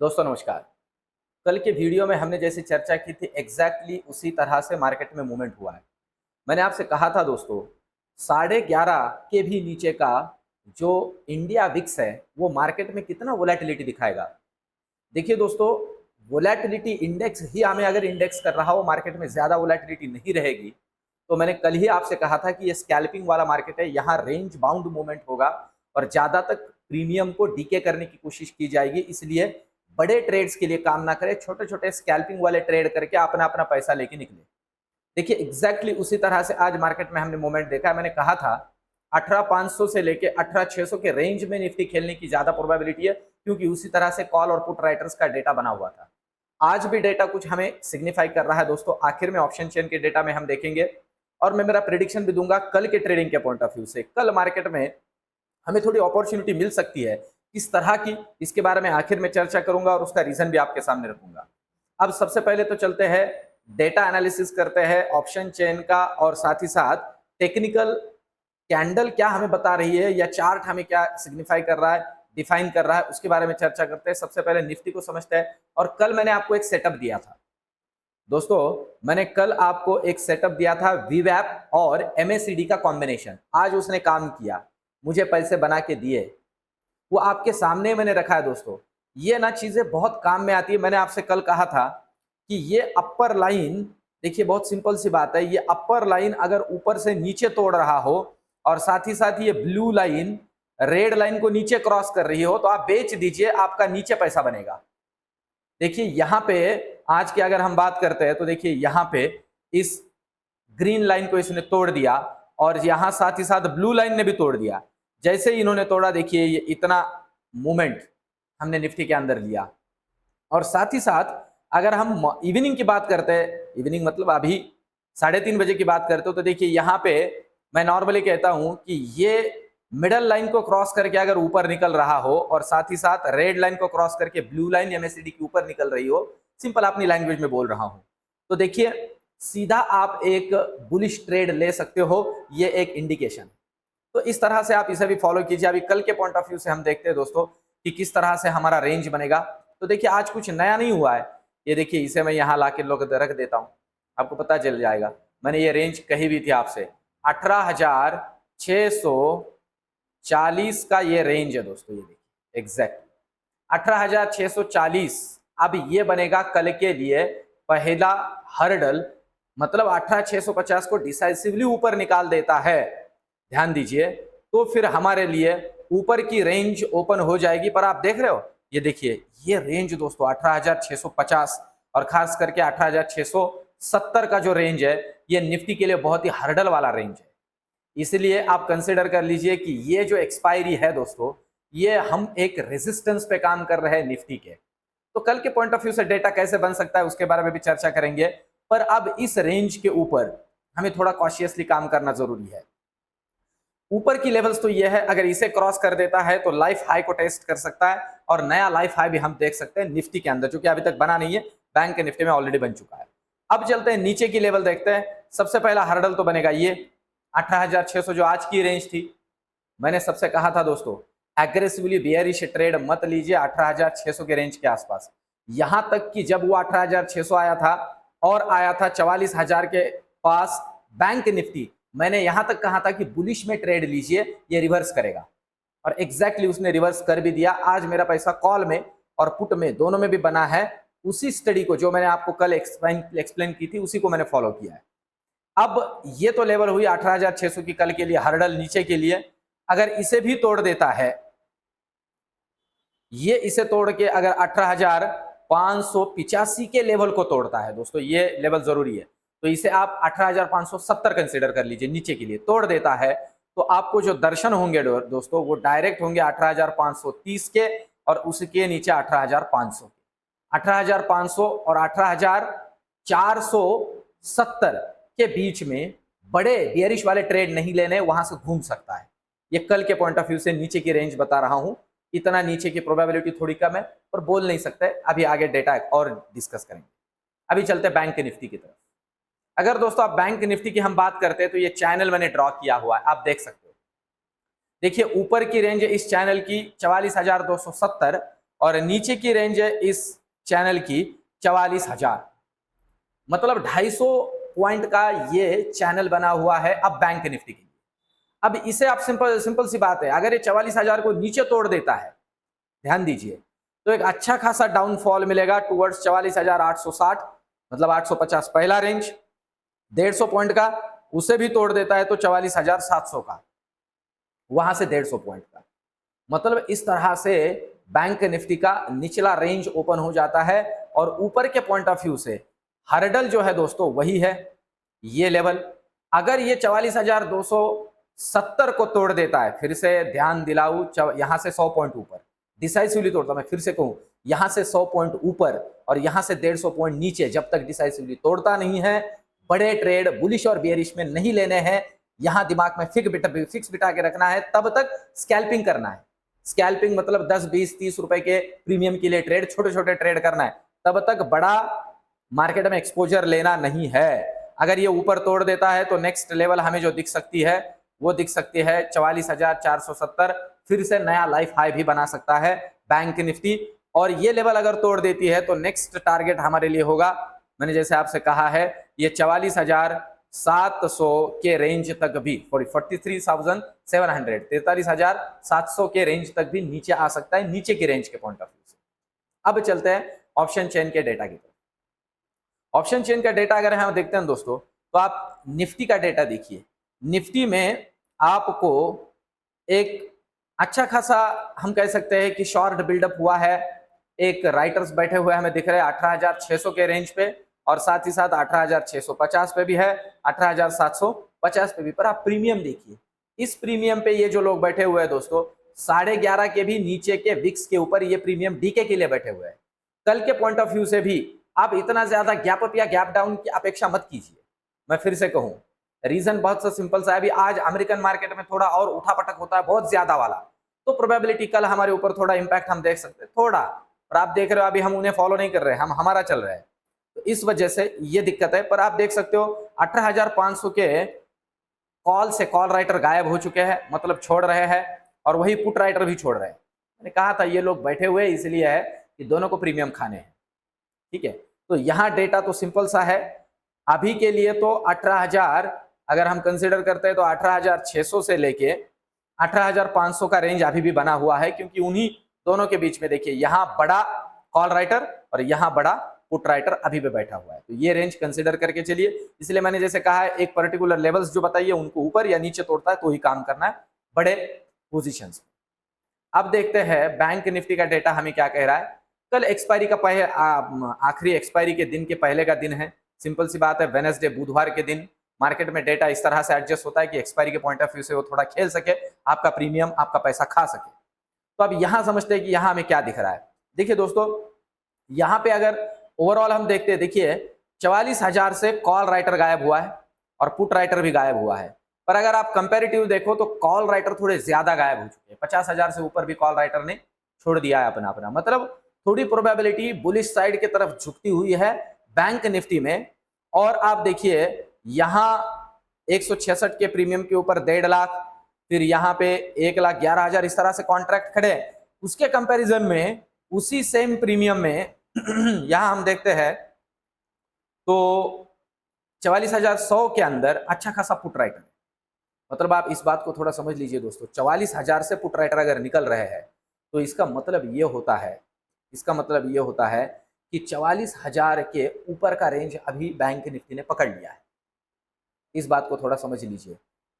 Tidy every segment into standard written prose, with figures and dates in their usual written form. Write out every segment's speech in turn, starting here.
दोस्तों नमस्कार। कल के वीडियो में हमने जैसे चर्चा की थी एग्जैक्टली उसी तरह से मार्केट में मूवमेंट हुआ है। मैंने आपसे कहा था दोस्तों 11.5 के भी नीचे का जो इंडिया विक्स है वो मार्केट में कितना वोलेटिलिटी दिखाएगा। देखिए दोस्तों, वोलेटिलिटी इंडेक्स ही हमें अगर इंडेक्स कर रहा हो मार्केट में ज़्यादा वोलेटिलिटी नहीं रहेगी तो मैंने कल ही आपसे कहा था कि ये स्कैल्पिंग वाला मार्केट है, यहाँ रेंज बाउंड मूवमेंट होगा और ज़्यादा तक प्रीमियम को डीके करने की कोशिश की जाएगी। इसलिए बड़े ट्रेड्स के लिए काम ना करें, छोटे छोटे स्कैल्पिंग वाले ट्रेड करके अपना अपना पैसा लेके निकले। देखिए एग्जैक्टली उसी तरह से आज मार्केट में हमने मूवमेंट देखा है। मैंने कहा था 18,500 से लेके 18,600 के रेंज में निफ्टी खेलने की ज्यादा प्रोबेबिलिटी है, क्योंकि उसी तरह से कॉल और पुट राइटर्स का डेटा बना हुआ था। आज भी डेटा कुछ हमें सिग्निफाई कर रहा है दोस्तों। आखिर में ऑप्शन चेन के डेटा में हम देखेंगे और मैं मेरा प्रिडिक्शन भी दूंगा कल के ट्रेडिंग के पॉइंट ऑफ व्यू से। कल मार्केट में हमें थोड़ी अपॉर्चुनिटी मिल सकती है, किस तरह की, इसके बारे में आखिर में चर्चा करूंगा और उसका रीजन भी आपके सामने रखूंगा। अब सबसे पहले तो चलते हैं डेटा एनालिसिस करते हैं ऑप्शन चेन का, और साथ ही साथ टेक्निकल कैंडल क्या हमें बता रही है या चार्ट हमें क्या सिग्निफाई कर रहा है, डिफाइन कर रहा है, उसके बारे में चर्चा करते हैं। सबसे पहले निफ्टी को समझते हैं। और कल मैंने आपको एक सेटअप दिया था दोस्तों, मैंने कल आपको एक सेटअप दिया था वीवैप और एमएसीडी का कॉम्बिनेशन। आज उसने काम किया, मुझे पैसे बना के दिए, वो आपके सामने मैंने रखा है दोस्तों। ये ना चीजें बहुत काम में आती है। मैंने आपसे कल कहा था कि ये अपर लाइन, देखिए बहुत सिंपल सी बात है, ये अपर लाइन अगर ऊपर से नीचे तोड़ रहा हो और साथ ही साथ ये ब्लू लाइन रेड लाइन को नीचे क्रॉस कर रही हो तो आप बेच दीजिए, आपका नीचे पैसा बनेगा। देखिए यहाँ पे आज की अगर हम बात करते हैं तो देखिए यहाँ पे इस ग्रीन लाइन को इसने तोड़ दिया और यहाँ साथ ही साथ ब्लू लाइन ने भी तोड़ दिया। जैसे ही इन्होंने तोड़ा देखिए ये इतना मूवमेंट हमने निफ्टी के अंदर लिया। और साथ ही साथ अगर हम इवनिंग की बात करते हैं, इवनिंग मतलब अभी 3:30 बजे की बात करते हो, तो देखिए यहाँ पे मैं नॉर्मली कहता हूं कि ये मिडल लाइन को क्रॉस करके अगर ऊपर निकल रहा हो और साथ ही साथ रेड लाइन को क्रॉस करके ब्लू लाइन एमएसीडी के ऊपर निकल रही हो, सिंपल अपनी लैंग्वेज में बोल रहा हूं, तो देखिए सीधा आप एक बुलिश ट्रेड ले सकते हो। ये एक इंडिकेशन, तो इस तरह से आप इसे भी फॉलो कीजिए। अभी कल के पॉइंट ऑफ व्यू से हम देखते हैं दोस्तों कि किस तरह से हमारा रेंज बनेगा। तो देखिए आज कुछ नया नहीं हुआ है। ये देखिए इसे मैं यहाँ ला के रख देता हूँ, आपको पता चल जाएगा। मैंने ये रेंज कही भी थी आपसे, 18,640 का ये रेंज है दोस्तों। ये देखिए एग्जैक्ट 18,640। अब ये बनेगा कल के लिए पहला हर्डल, मतलब 18,650 को डिसाइसिवली ऊपर निकाल देता है, ध्यान दीजिए, तो फिर हमारे लिए ऊपर की रेंज ओपन हो जाएगी। पर आप देख रहे हो, ये देखिए ये रेंज दोस्तों 18,650 और खास करके 18,670 का जो रेंज है, ये निफ्टी के लिए बहुत ही हर्डल वाला रेंज है। इसलिए आप कंसिडर कर लीजिए कि ये जो एक्सपायरी है दोस्तों, ये हम एक रेजिस्टेंस पे काम कर रहे हैं निफ्टी के। तो कल के पॉइंट ऑफ व्यू से डेटा कैसे बन सकता है उसके बारे में भी चर्चा करेंगे। पर अब इस रेंज के ऊपर हमें थोड़ा कॉशियसली काम करना जरूरी है। ऊपर की लेवल्स तो ये है, अगर इसे क्रॉस कर देता है तो लाइफ हाई को टेस्ट कर सकता है और नया लाइफ हाई भी हम देख सकते हैं निफ्टी के अंदर, जो कि अभी तक बना नहीं है, बैंक के निफ्टी में ऑलरेडी बन चुका है। अब चलते हैं नीचे की लेवल देखते हैं। सबसे पहला हर्डल तो बनेगा ये 18,600 जो आज की रेंज थी। मैंने सबसे कहा था दोस्तों एग्रेसिवली बेयरिश ट्रेड मत लीजिए 18,600 के रेंज के आसपास। यहां तक कि जब वो 18,600 आया था और आया था 44,000 के पास बैंक निफ्टी, मैंने यहां तक कहा था कि बुलिश में ट्रेड लीजिए, ये रिवर्स करेगा, और एग्जैक्टली उसने रिवर्स कर भी दिया। आज मेरा पैसा कॉल में और पुट में दोनों में भी बना है। उसी स्टडी को जो मैंने आपको कल एक्सप्लेन की थी उसी को मैंने फॉलो किया है। अब ये तो लेवल हुई 18,600 की कल के लिए हर्डल नीचे के लिए। अगर इसे भी तोड़ देता है, ये इसे तोड़ के अगर 18,585 के लेवल को तोड़ता है दोस्तों, ये लेवल जरूरी है, तो इसे आप 18,570 कंसीडर कर लीजिए। नीचे के लिए तोड़ देता है तो आपको जो दर्शन होंगे दोस्तों वो डायरेक्ट होंगे 18,530 के और उसके नीचे 18,500 के। 18,500 और 18,470 के बीच में बड़े बियरिश वाले ट्रेड नहीं लेने, वहां से घूम सकता है। ये कल के पॉइंट ऑफ व्यू से नीचे की रेंज बता रहा हूं। इतना नीचे की प्रोबेबिलिटी थोड़ी कम है, पर बोल नहीं सकते, अभी आगे डेटा और डिस्कस करेंगे। अभी चलते बैंक निफ्टी की तरफ। अगर दोस्तों आप बैंक निफ्टी की हम बात करते हैं तो ये चैनल मैंने ड्रॉ किया हुआ है, आप देख सकते हो। देखिए ऊपर की रेंज इस चैनल की 44,270 और नीचे की रेंज है इस चैनल की 44,000, मतलब 250 पॉइंट का ये चैनल बना हुआ है अब बैंक निफ्टी के लिए। अब इसे आप सिंपल सिंपल सी बात है, अगर ये 44,000 को नीचे तोड़ देता है, ध्यान दीजिए, तो एक अच्छा खासा डाउनफॉल मिलेगा टुवर्ड्स 44,860, मतलब 850 पहला रेंज, 150 पॉइंट का उसे भी तोड़ देता है तो 44,700 का, वहां से 150 पॉइंट का, मतलब इस तरह से बैंक निफ्टी का निचला रेंज ओपन हो जाता है। और ऊपर के पॉइंट ऑफ व्यू से हर्डल जो है दोस्तों वही है ये लेवल। अगर ये 44,270 को तोड़ देता है, फिर से ध्यान दिलाऊं, यहां से 100 पॉइंट ऊपर डिसाइसिवली तोड़ता, मैं फिर से कहूं, यहां से 100 पॉइंट ऊपर और यहां से 150 पॉइंट नीचे, जब तक डिसाइसिवली तोड़ता नहीं है, बड़े ट्रेड बुलिश और बेयरिश में नहीं लेने हैं। यहां दिमाग में फिक्स बिठा के रखना है, तब तक स्कैल्पिंग करना है। स्कैल्पिंग मतलब 10, 20, 30 रुपए के प्रीमियम के लिए ट्रेड, छोटे छोटे ट्रेड करना है, तब तक बड़ा मार्केट में एक्सपोजर लेना नहीं है। अगर ये ऊपर तोड़ देता है तो नेक्स्ट लेवल हमें जो दिख सकती है वो दिख सकती है 44,470, फिर से नया लाइफ हाई भी बना सकता है बैंक निफ्टी। और ये लेवल अगर तोड़ देती है तो नेक्स्ट टारगेट हमारे लिए होगा, मैंने जैसे आपसे कहा है, ये 44,700 के रेंज तक भी, 43,700, 43,700 के रेंज तक भी नीचे आ सकता है, नीचे की रेंज के पॉइंट ऑफ व्यू से। अब चलते हैं ऑप्शन चेन के डेटा की तरफ। ऑप्शन चेन का डेटा अगर हम देखते हैं दोस्तों, तो आप निफ्टी का डेटा देखिए। निफ्टी में आपको एक अच्छा खासा हम कह सकते हैं कि शॉर्ट बिल्डअप हुआ है। एक राइटर्स बैठे हुए हमें दिख रहे हैं 18,600 के रेंज पे, और साथ ही साथ 18,650 पे भी है, 18,750 पे भी। पर आप प्रीमियम देखिए, इस प्रीमियम पे ये जो लोग बैठे हुए हैं दोस्तों, 11.5 के भी नीचे के विक्स के ऊपर ये प्रीमियम डीके के लिए बैठे हुए हैं। कल के पॉइंट ऑफ व्यू से भी आप इतना ज्यादा गैप अप या गैप डाउन की अपेक्षा मत कीजिए। मैं फिर से कहूं, रीजन बहुत सा सिंपल सा है, अभी आज अमेरिकन मार्केट में थोड़ा और उठापटक होता है बहुत ज्यादा वाला, तो प्रोबेबिलिटी कल हमारे ऊपर थोड़ा इंपैक्ट हम देख सकते हैं थोड़ा। और आप देख रहे हो अभी हम उन्हें फॉलो नहीं कर रहे हैं, हम हमारा चल रहा है, तो इस वजह से ये दिक्कत है। पर आप देख सकते हो 18,500 के कॉल से कॉल राइटर गायब हो चुके हैं, मतलब छोड़ रहे हैं, और वही पुट राइटर भी छोड़ रहे हैं। मैंने कहा था ये लोग बैठे हुए इसलिए है कि दोनों को प्रीमियम खाने हैं, ठीक है। तो यहाँ डेटा तो सिंपल सा है, अभी के लिए तो 18,000 अगर हम कंसिडर करते हैं तो 18,600 से लेके 18,500 का रेंज अभी भी बना हुआ है, क्योंकि उन्हीं दोनों के बीच में देखिए यहाँ बड़ा कॉल राइटर और यहाँ बड़ा पुट राइटर अभी भी बैठा हुआ है। तो ये रेंज कंसिडर करके चलिए। इसलिए मैंने जैसे कहा है, एक पर्टिकुलर लेवल्स जो बताइए उनको ऊपर या नीचे तोड़ता है तो ही काम करना है बड़े पोजिशंस में। अब देखते हैं बैंक निफ्टी का डेटा हमें क्या कह रहा है। कल एक्सपायरी का आखिरी एक्सपायरी के दिन के पहले का दिन है, सिंपल सी बात है, वेडनेसडे बुधवार के दिन मार्केट में डेटा इस तरह से एडजस्ट होता है कि एक्सपायरी के पॉइंट ऑफ व्यू से वो थोड़ा खेल सके, आपका प्रीमियम आपका पैसा खा सके। तो अब यहां समझते हैं कि यहां हमें क्या दिख रहा है। देखिए दोस्तों, यहां पे अगर ओवरऑल हम देखते हैं, देखिए 44,000 से कॉल राइटर गायब हुआ है और पुट राइटर भी गायब हुआ है। पर अगर आप कंपेरेटिव देखो तो कॉल राइटर थोड़े ज्यादा गायब हो चुके हैं, 50,000 से ऊपर भी कॉल राइटर ने छोड़ दिया है अपना अपना, मतलब थोड़ी प्रोबेबिलिटी बुलिश साइड की तरफ झुकती हुई है बैंक निफ्टी में। और आप देखिए यहां 166 के प्रीमियम के ऊपर 1.5 लाख, फिर यहाँ पे 1,11,000 इस तरह से कॉन्ट्रैक्ट खड़े। उसके कंपैरिजन में उसी सेम प्रीमियम में यहां हम देखते हैं तो 44,100 के अंदर अच्छा खासा पुट राइटर है। मतलब आप इस बात को थोड़ा समझ लीजिए दोस्तों, 44,000 से पुट राइटर अगर निकल रहे हैं तो इसका मतलब ये होता है, इसका मतलब ये होता है कि 44,000 के ऊपर का रेंज अभी बैंक निफ्टी ने पकड़ लिया है। इस बात को थोड़ा समझ लीजिए।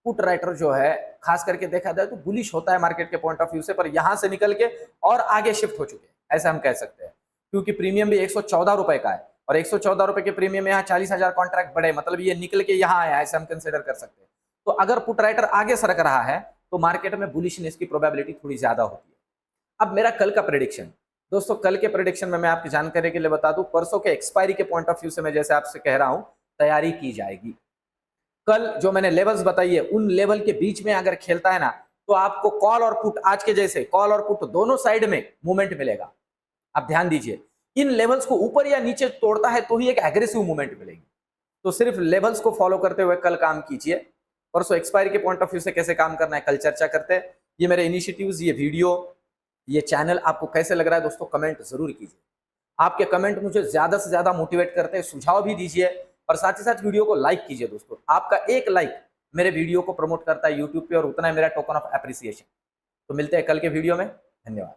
पुट राइटर जो है खास करके देखा जाए तो बुलिश होता है मार्केट के पॉइंट ऑफ व्यू से, पर यहां से निकल के और आगे शिफ्ट हो चुके हैं ऐसा हम कह सकते हैं, क्योंकि प्रीमियम भी 114 रुपए का है और 114 रुपए के प्रीमियम में यहाँ 40,000 कॉन्ट्रैक्ट बढ़े, मतलब ये निकल के यहाँ आया, ऐसे हम कंसिडर कर सकते हैं। तो अगर पुट राइटर आगे सरक रहा है तो मार्केट में बुलिशनेस की प्रोबेबिलिटी थोड़ी ज्यादा होती है। अब मेरा कल का प्रेडिक्शन दोस्तों, कल के प्रेडिक्शन में मैं आपकी जानकारी के लिए बता दूं, परसों के एक्सपायरी के पॉइंट ऑफ व्यू से मैं जैसे आपसे कह रहा हूं तैयारी की जाएगी। कल जो मैंने लेवल्स बताई है उन लेवल के बीच में अगर खेलता है ना तो आपको कॉल और पुट, आज के जैसे कॉल और पुट दोनों साइड में मूवमेंट मिलेगा। आप ध्यान दीजिए, इन लेवल्स को ऊपर या नीचे तोड़ता है तो ही एक एग्रेसिव मूवमेंट मिलेगी। तो सिर्फ लेवल्स को फॉलो करते हुए कल काम कीजिए। परसों एक्सपायरी के पॉइंट ऑफ व्यू से कैसे काम करना है कल चर्चा करते हैं। ये मेरे इनिशिएटिव्स, ये वीडियो ये चैनल आपको कैसे लग रहा है दोस्तों, कमेंट जरूर कीजिए। आपके कमेंट मुझे ज़्यादा से ज़्यादा मोटिवेट करते हैं, सुझाव भी दीजिए और साथ ही साथ वीडियो को लाइक कीजिए दोस्तों। आपका एक लाइक मेरे वीडियो को प्रमोट करता है यूट्यूब पे और उतना है मेरा टोकन ऑफ एप्रिसिएशन। तो मिलते हैं कल के वीडियो में, धन्यवाद।